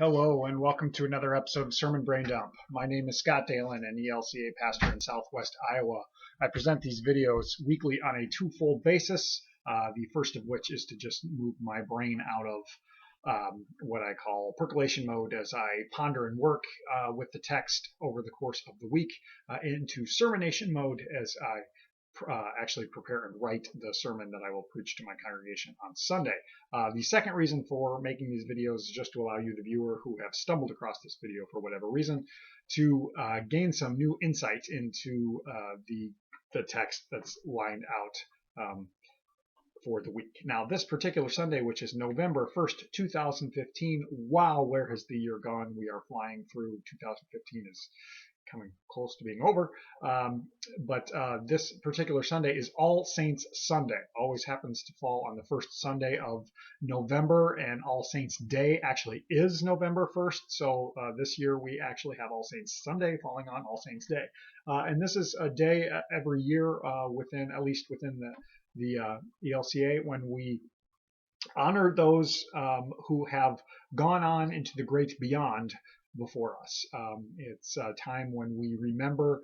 Hello and welcome to another episode of Sermon Braindump. My name is Scott Dalen, an ELCA pastor in Southwest Iowa. I present these videos weekly on a twofold basis, the first of which is to just move my brain out of what I call percolation mode as I ponder and work with the text over the course of the week into sermonation mode as I actually prepare and write the sermon that I will preach to my congregation on Sunday. The second reason for making these videos is just to allow you, the viewer, who have stumbled across this video for whatever reason, to gain some new insight into the text that's lined out for the week. Now, this particular Sunday, which is November 1st, 2015, wow, where has the year gone? We are flying through. 2015 is coming close to being over. But this particular Sunday is All Saints Sunday. Always happens to fall on the first Sunday of November, and All Saints Day actually is November 1st. So this year we actually have All Saints Sunday falling on All Saints Day. And this is a day every year at least within the ELCA, when we honor those who have gone on into the great beyond before us. It's a time when we remember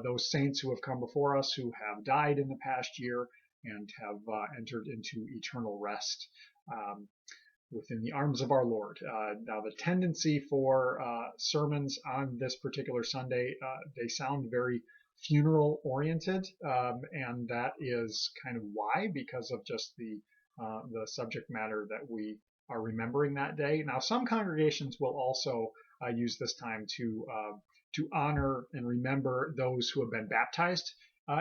those saints who have come before us, who have died in the past year and have entered into eternal rest within the arms of our Lord. Now, the tendency for sermons on this particular Sunday, they sound very funeral oriented, and that is kind of why, because of just the subject matter that we are remembering that day. Now, some congregations will also use this time to honor and remember those who have been baptized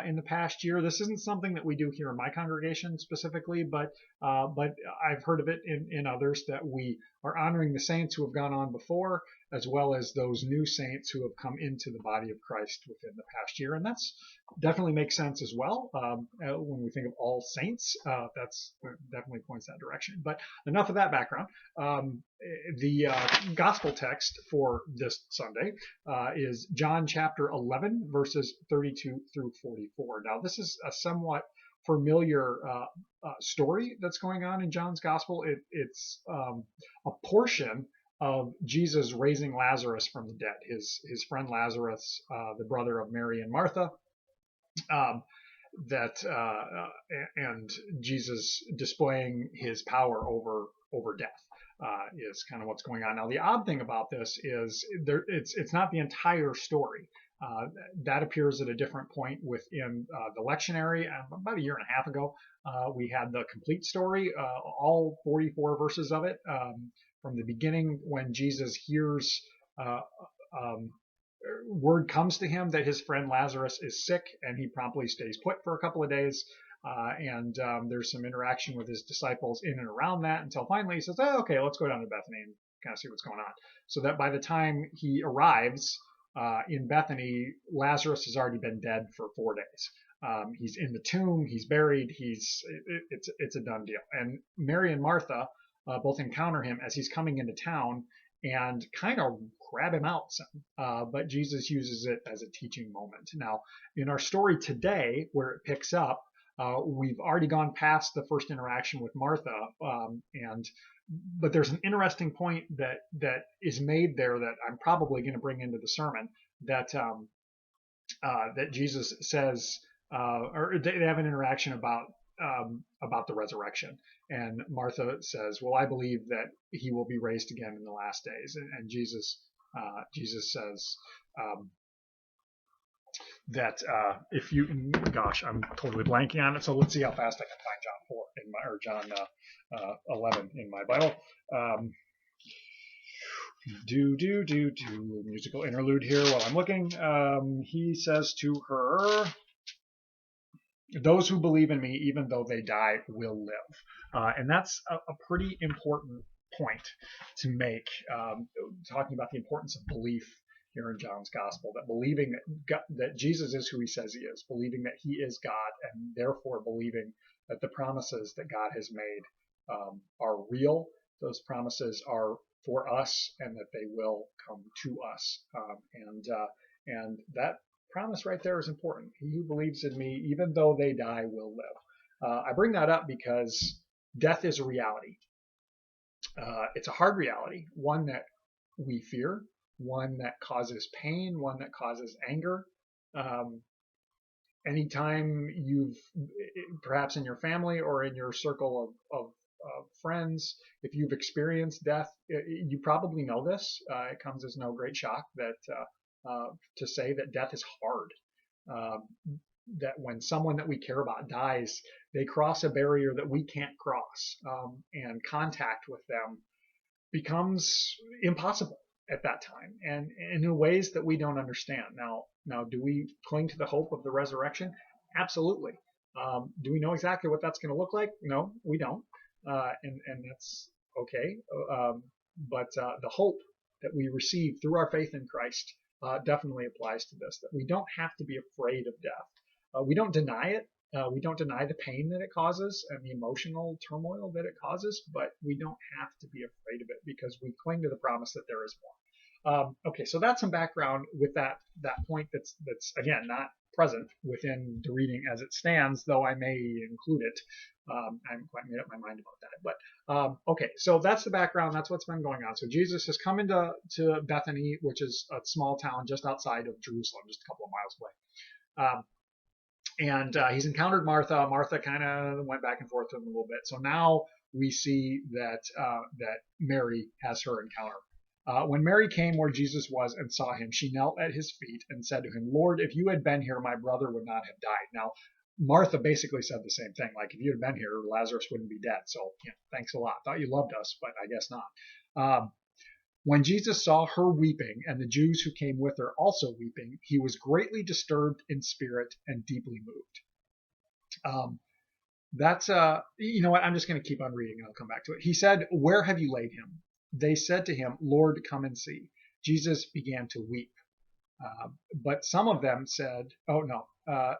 in the past year. This isn't something that we do here in my congregation specifically, but I've heard of it in others, that we are honoring the saints who have gone on before, as well as those new saints who have come into the body of Christ within the past year. And that's definitely makes sense as well. When we think of all saints, that's definitely points that direction. But enough of that background. The gospel text for this Sunday is John chapter 11, verses 32 through 44. Now, this is a somewhat familiar story that's going on in John's gospel. It's a portion of Jesus raising Lazarus from the dead. His friend Lazarus, the brother of Mary and Martha, and Jesus displaying his power over death. Is kind of what's going on. Now, the odd thing about this is it's not the entire story. That appears at a different point within the lectionary. About a year and a half ago, we had the complete story, all 44 verses of it, from the beginning, when Jesus hears word comes to him that his friend Lazarus is sick, and he promptly stays put for a couple of days. And there's some interaction with his disciples in and around that, until finally he says, oh, okay, let's go down to Bethany and kind of see what's going on. So that by the time he arrives in Bethany, Lazarus has already been dead for 4 days. He's in the tomb, he's buried, it's a done deal. And Mary and Martha both encounter him as he's coming into town and kind of grab him out some. But Jesus uses it as a teaching moment. Now, in our story today, where it picks up, we've already gone past the first interaction with Martha, but there's an interesting point that is made there that I'm probably going to bring into the sermon, that Jesus says, or they have an interaction about the resurrection, and Martha says, "Well, I believe that he will be raised again in the last days," and Jesus says. That if you, gosh, I'm totally blanking on it. So let's see how fast I can find John 11 in my Bible. Musical interlude here while I'm looking. He says to her, "Those who believe in me, even though they die, will live." And that's a pretty important point to make, talking about the importance of belief here in John's gospel, that believing that Jesus is who he says he is, believing that he is God, and therefore believing that the promises that God has made are real. Those promises are for us, and that they will come to us. And that promise right there is important. He who believes in me, even though they die, will live. I bring that up because death is a reality. It's a hard reality, one that we fear, one that causes pain, one that causes anger. Um, Anytime you've, perhaps in your family or in your circle of friends, if you've experienced death, you probably know this. It comes as no great shock that to say that death is hard. Uh, that when someone that we care about dies, they cross a barrier that we can't cross, and contact with them becomes impossible at that time, and in ways that we don't understand. Now, do we cling to the hope of the resurrection? Absolutely. Do we know exactly what that's going to look like? No, we don't, and that's okay. But the hope that we receive through our faith in Christ definitely applies to this. That we don't have to be afraid of death. We don't deny it. We don't deny the pain that it causes and the emotional turmoil that it causes, but we don't have to be afraid of it because we cling to the promise that there is more. Okay, so that's some background with that point that's again not present within the reading as it stands, though I may include it. I haven't quite made up my mind about that, but okay, so that's the background. That's what's been going on. So Jesus has come into Bethany, which is a small town just outside of Jerusalem, just a couple of miles away. And he's encountered Martha. Martha kind of went back and forth with him a little bit. So now we see that Mary has her encounter. When Mary came where Jesus was and saw him, she knelt at his feet and said to him, "Lord, if you had been here, my brother would not have died." Now, Martha basically said the same thing. Like, if you had been here, Lazarus wouldn't be dead. So, thanks a lot. Thought you loved us, but I guess not. When Jesus saw her weeping, and the Jews who came with her also weeping, he was greatly disturbed in spirit and deeply moved. That's you know what? I'm just going to keep on reading, and I'll come back to it. He said, "Where have you laid him?" They said to him, "Lord, come and see." Jesus began to weep. But some of them said, "Oh no."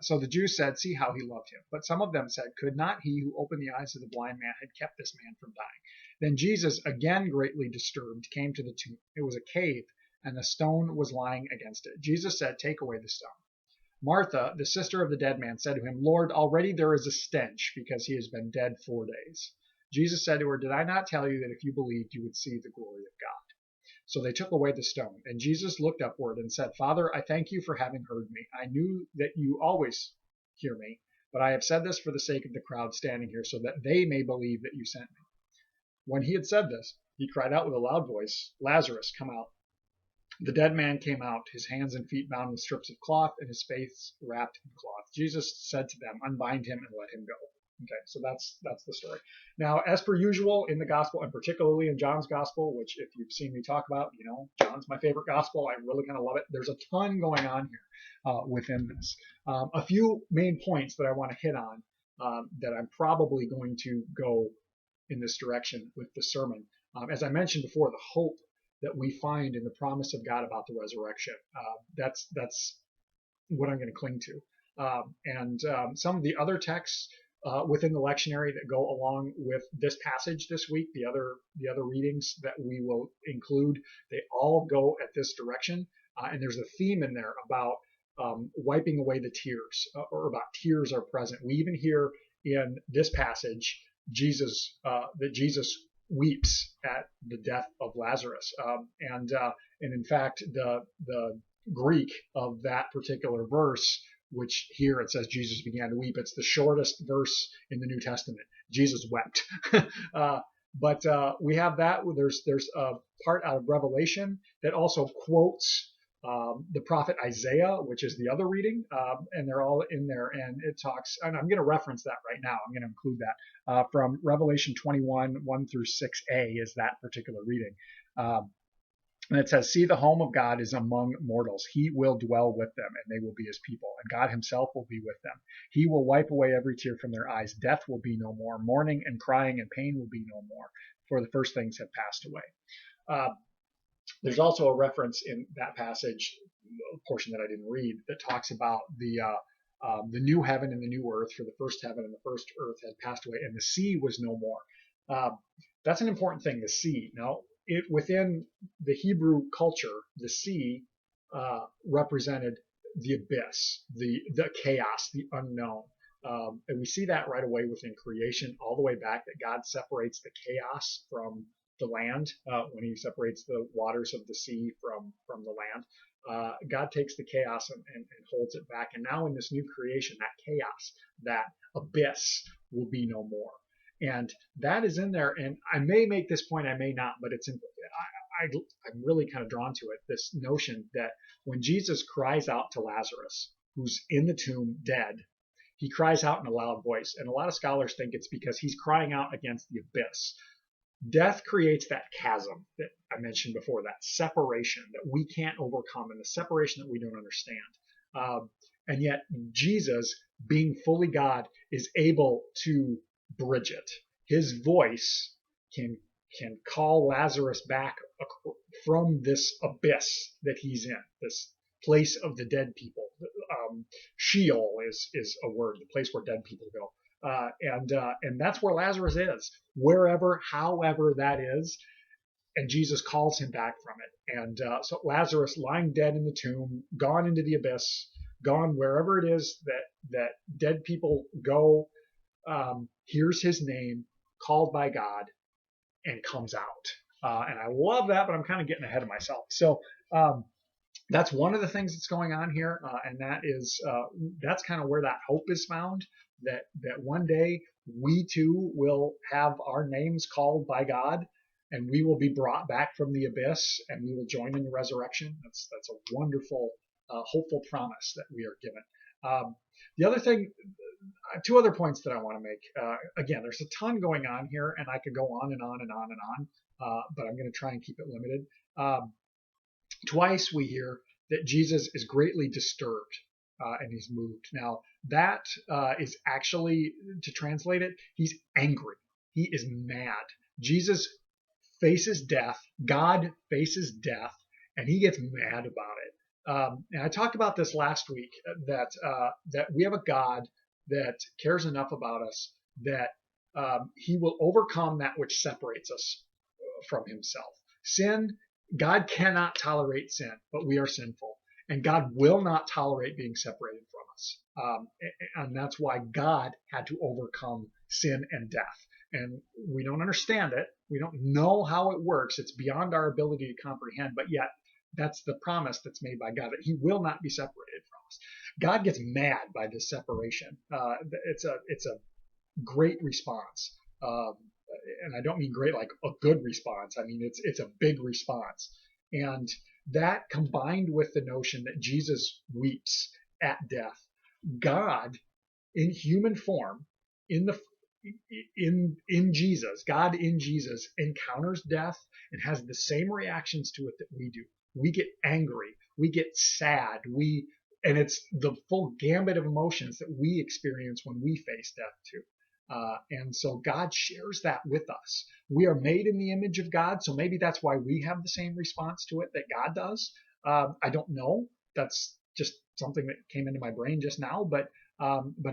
So the Jews said, "See how he loved him." But some of them said, "Could not he who opened the eyes of the blind man had kept this man from dying?" Then Jesus, again greatly disturbed, came to the tomb. It was a cave, and a stone was lying against it. Jesus said, "Take away the stone." Martha, the sister of the dead man, said to him, "Lord, already there is a stench, because he has been dead 4 days." Jesus said to her, "Did I not tell you that if you believed, you would see the glory of God?" So they took away the stone, and Jesus looked upward and said, "Father, I thank you for having heard me. I knew that you always hear me, but I have said this for the sake of the crowd standing here, so that they may believe that you sent me." When he had said this, he cried out with a loud voice, "Lazarus, come out." The dead man came out, his hands and feet bound with strips of cloth, and his face wrapped in cloth. Jesus said to them, "Unbind him and let him go." Okay, so that's the story. Now, as per usual in the gospel, and particularly in John's gospel, which if you've seen me talk about, John's my favorite gospel. I really kind of love it. There's a ton going on here within this. A few main points that I want to hit on that I'm probably going to go in this direction with the sermon. As I mentioned before, the hope that we find in the promise of God about the resurrection. That's what I'm going to cling to. And some of the other texts within the lectionary that go along with this passage this week, the other readings that we will include, they all go at this direction. And there's a theme in there about wiping away the tears, or about tears are present. We even hear in this passage that Jesus weeps at the death of Lazarus, and in fact the Greek of that particular verse, which here it says Jesus began to weep, it's the shortest verse in the New Testament. Jesus wept. But we have that. There's a part out of Revelation that also quotes the prophet Isaiah, which is the other reading, and they're all in there. And it talks, and I'm going to reference that right now. I'm going to include that from Revelation 21, 1 through 6a is that particular reading. And it says, "See, the home of God is among mortals. He will dwell with them, and they will be his people. And God himself will be with them. He will wipe away every tear from their eyes. Death will be no more. Mourning and crying and pain will be no more, for the first things have passed away." There's also a reference in that passage, a portion that I didn't read, that talks about the new heaven and the new earth, for the first heaven and the first earth had passed away, and the sea was no more. That's an important thing, the sea. Now, within the Hebrew culture, the sea represented the abyss, the chaos, the unknown. And we see that right away within creation, all the way back, that God separates the chaos from the land, when he separates the waters of the sea from the land. God takes the chaos and holds it back. And now in this new creation, that chaos, that abyss will be no more. And that is in there. And I may make this point, I may not, but I'm really kind of drawn to it. This notion that when Jesus cries out to Lazarus, who's in the tomb dead, he cries out in a loud voice. And a lot of scholars think it's because he's crying out against the abyss. Death creates that chasm that I mentioned before, that separation that we can't overcome and the separation that we don't understand. And yet Jesus, being fully God, is able to bridge it. His voice can call Lazarus back from this abyss that he's in, this place of the dead people. Sheol is a word, the place where dead people go. And that's where Lazarus is, wherever, however that is. And Jesus calls him back from it. And so Lazarus, lying dead in the tomb, gone into the abyss, gone wherever it is that dead people go, hears his name, called by God, and comes out. And I love that, but I'm kind of getting ahead of myself. So that's one of the things that's going on here, and that's kind of where that hope is found. That one day we too will have our names called by God, and we will be brought back from the abyss, and we will join in the resurrection. That's a wonderful, hopeful promise that we are given. The other thing, two other points that I want to make. Again, there's a ton going on here, and I could go on and on and on and on, but I'm going to try and keep it limited. Twice we hear that Jesus is greatly disturbed. And he's moved. Now, that is actually, to translate it, he's angry. He is mad. Jesus faces death. God faces death, and he gets mad about it. And I talked about this last week, that we have a God that cares enough about us that he will overcome that which separates us from himself. Sin, God cannot tolerate sin, but we are sinful. And God will not tolerate being separated from us. And that's why God had to overcome sin and death. And we don't understand it. We don't know how it works. It's beyond our ability to comprehend. But yet, that's the promise that's made by God, that he will not be separated from us. God gets mad by this separation. It's a great response. And I don't mean great like a good response. I mean, it's a big response. And that, combined with the notion that Jesus weeps at death, God in human form, in Jesus, God in Jesus encounters death and has the same reactions to it that we do. We get angry, we get sad, and it's the full gambit of emotions that we experience when we face death too. And so God shares that with us. We are made in the image of God, so maybe that's why we have the same response to it that God does. I don't know. That's just something that came into my brain just now, but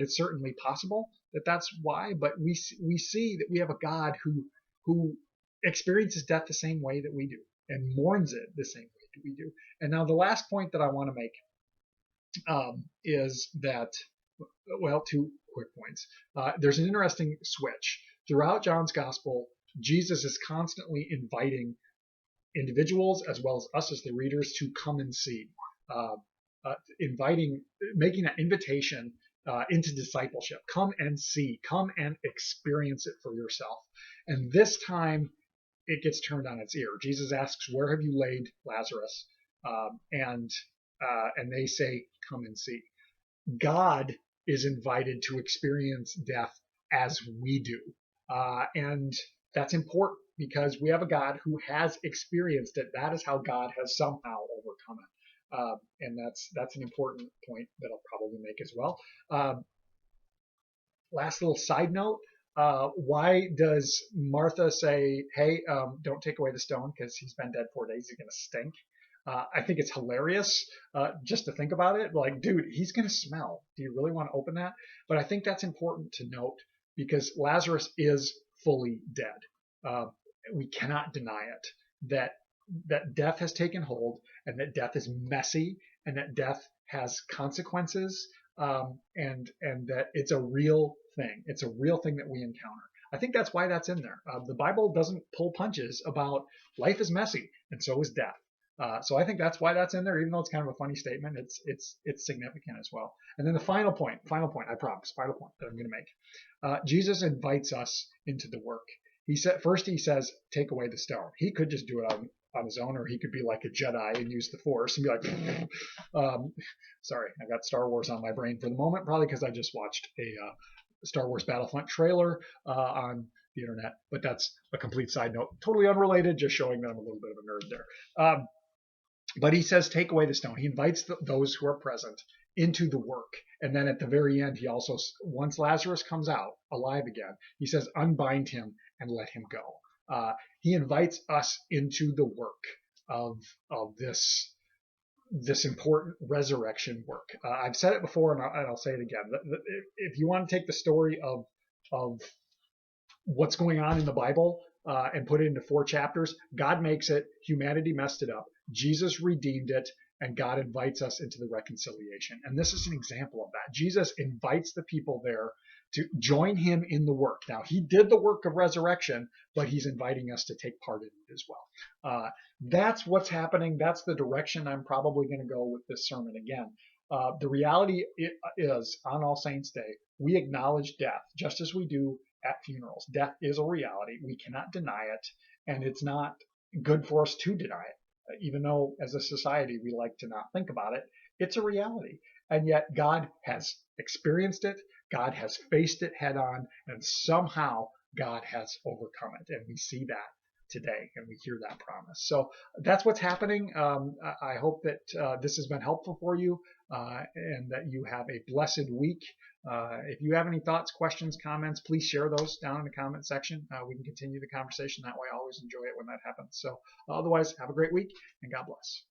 it's certainly possible that that's why. But we see that we have a God who experiences death the same way that we do and mourns it the same way that we do. And now the last point that I want to make is that, well, two quick points. There's an interesting switch. Throughout John's gospel, Jesus is constantly inviting individuals as well as us as the readers to come and see, making that invitation into discipleship. Come and see, come and experience it for yourself. And this time it gets turned on its ear. Jesus asks, "Where have you laid Lazarus?" And they say, "Come and see." God is invited to experience death as we do. And that's important because we have a God who has experienced it. That is how God has somehow overcome it. And that's an important point that I'll probably make as well. Last little side note. Why does Martha say, "Hey, don't take away the stone because he's been dead 4 days. He's going to stink"? I think it's hilarious just to think about it. Like, dude, he's going to smell. Do you really want to open that? But I think that's important to note because Lazarus is fully dead. We cannot deny it, that death has taken hold and that death is messy and that death has consequences and that it's a real thing. It's a real thing that we encounter. I think that's why that's in there. The Bible doesn't pull punches about life is messy, and so is death. So I think that's why that's in there, even though it's kind of a funny statement. It's significant as well. And then the final point, I promise, final point that I'm going to make. Jesus invites us into the work. He says, take away the stone. He could just do it on his own, or he could be like a Jedi and use the Force and be like, sorry, I got Star Wars on my brain for the moment, probably because I just watched a Star Wars Battlefront trailer on the internet, but that's a complete side note, totally unrelated, just showing that I'm a little bit of a nerd there. But he says, take away the stone. He invites those who are present into the work. And then at the very end, he also, once Lazarus comes out alive again, he says, unbind him and let him go. He invites us into the work of this important resurrection work. I've said it before, and I'll say it again. If you want to take the story of what's going on in the Bible and put it into 4 chapters, God makes it, humanity messed it up, Jesus redeemed it, and God invites us into the reconciliation. And this is an example of that. Jesus invites the people there to join him in the work. Now, he did the work of resurrection, but he's inviting us to take part in it as well. That's what's happening. That's the direction I'm probably going to go with this sermon again. The reality is, on All Saints' Day, we acknowledge death, just as we do at funerals. Death is a reality. We cannot deny it, and it's not good for us to deny it. Even though as a society we like to not think about it, it's a reality. And yet God has experienced it, God has faced it head on, and somehow God has overcome it. And we see that today, and we hear that promise. So that's what's happening. I hope that this has been helpful for you, and that you have a blessed week. If you have any thoughts, questions, comments, please share those down in the comment section. We can continue the conversation that way. I always enjoy it when that happens. So otherwise, have a great week, and God bless.